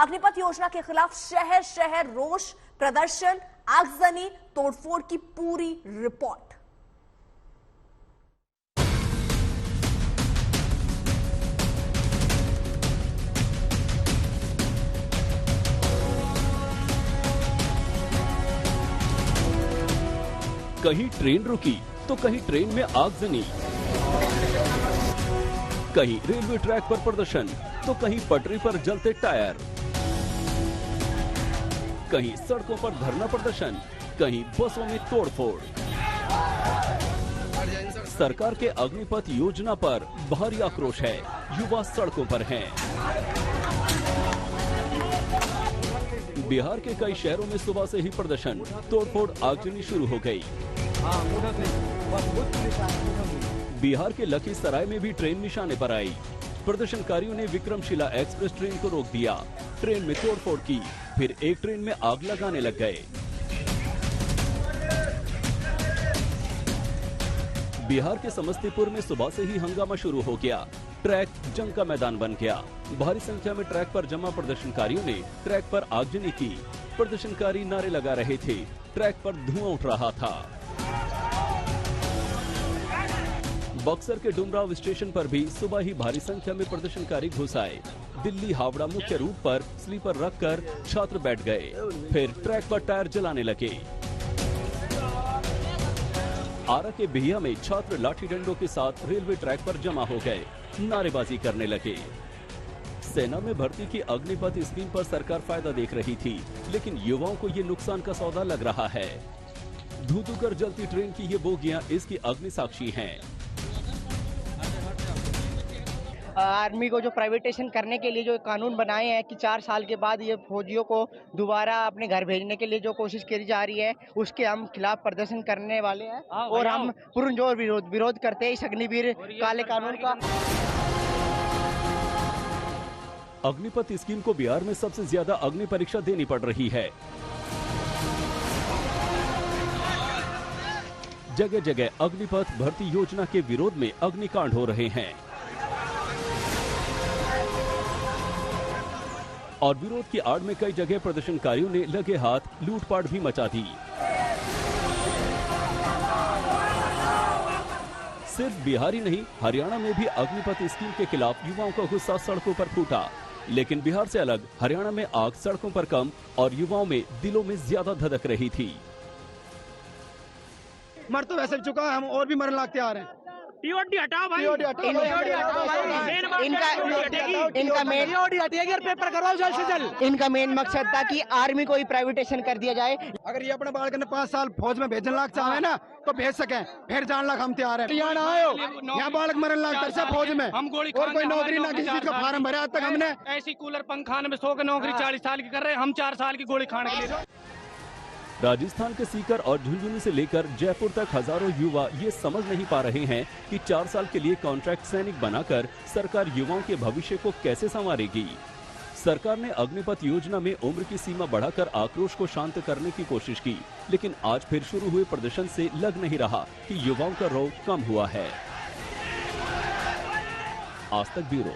अग्निपथ योजना के खिलाफ शहर शहर रोष प्रदर्शन, आगजनी, तोड़फोड़ की पूरी रिपोर्ट। कहीं ट्रेन रुकी तो कहीं ट्रेन में आगजनी, कहीं रेलवे ट्रैक पर प्रदर्शन तो कहीं पटरी पर जलते टायर, कहीं सड़कों पर धरना प्रदर्शन, कहीं बसों में तोड़फोड़। सरकार के अग्निपथ योजना पर भारी आक्रोश है, युवा सड़कों पर हैं। बिहार के कई शहरों में सुबह से ही प्रदर्शन, तोड़फोड़, आगजनी शुरू हो गई। बिहार के लखीसराय में भी ट्रेन निशाने पर आई। प्रदर्शनकारियों ने विक्रमशिला एक्सप्रेस ट्रेन को रोक दिया, ट्रेन में तोड़फोड़ की, फिर एक ट्रेन में आग लगाने लग गए। बिहार के समस्तीपुर में सुबह से ही हंगामा शुरू हो गया, ट्रैक जंग का मैदान बन गया। भारी संख्या में ट्रैक पर जमा प्रदर्शनकारियों ने ट्रैक पर आगजनी की। प्रदर्शनकारी नारे लगा रहे थे, ट्रैक पर धुआं उठ रहा था। बक्सर के डुमराव स्टेशन पर भी सुबह ही भारी संख्या में प्रदर्शनकारी घुस आए। दिल्ली हावड़ा मुख्य रूट पर स्लीपर रखकर छात्र बैठ गए, फिर ट्रैक पर टायर जलाने लगे। आरा के बिहिया में छात्र लाठी डंडों के साथ रेलवे ट्रैक पर जमा हो गए, नारेबाजी करने लगे। सेना में भर्ती की अग्निपथ स्कीम पर सरकार फायदा देख रही थी, लेकिन युवाओं को ये नुकसान का सौदा लग रहा है। धू-धू कर जलती ट्रेन की ये बोगियां इसकी अग्नि साक्षी हैं। आर्मी को जो प्राइवेटेशन करने के लिए जो कानून बनाए हैं कि 4 साल के बाद ये फौजियों को दोबारा अपने घर भेजने के लिए जो कोशिश की जा रही है, उसके हम खिलाफ प्रदर्शन करने वाले हैं और हम पुरजोर विरोध करते हैं इस अग्निवीर काले कानून का। अग्निपथ स्कीम को बिहार में सबसे ज्यादा अग्नि परीक्षा देनी पड़ रही है। जगह जगह अग्निपथ भर्ती योजना के विरोध में अग्निकांड हो रहे हैं और विरोध की आड़ में कई जगह प्रदर्शनकारियों ने लगे हाथ लूटपाट भी मचा दी। सिर्फ बिहार ही नहीं, हरियाणा में भी अग्निपथ स्कीम के खिलाफ युवाओं का गुस्सा सड़कों पर फूटा। लेकिन बिहार से अलग हरियाणा में आग सड़कों पर कम और युवाओं में दिलों में ज्यादा धधक रही थी। मर तो वैसे चुका है, हम और भी मरने लगते आ रहे हैं। टीओडी हटाओ भाई, इनका मेन मकसद था कि आर्मी को ही प्राइवेटेशन कर दिया जाए। अगर ये अपने बालक ने 5 साल फौज में भेजने लाग चाहे ना तो भेज सके, फिर जान लाख हम तैयार है। यहाँ आयो, यहाँ बालक मरने लाग से फौज में, और कोई नौकरी ना किसी का फार्म भरे आज तक हमने। ऐसी कूलर पंखाने में 100 की नौकरी 40 साल की कर रहे हैं, हम 4 साल की गोली खाने के लिए। राजस्थान के सीकर और झुंझुनू से लेकर जयपुर तक हजारों युवा ये समझ नहीं पा रहे हैं कि 4 साल के लिए कॉन्ट्रैक्ट सैनिक बनाकर सरकार युवाओं के भविष्य को कैसे संवारेगी। सरकार ने अग्निपथ योजना में उम्र की सीमा बढ़ाकर आक्रोश को शांत करने की कोशिश की, लेकिन आज फिर शुरू हुए प्रदर्शन से लग नहीं रहा कि युवाओं का रौब कम हुआ है। आज तक ब्यूरो।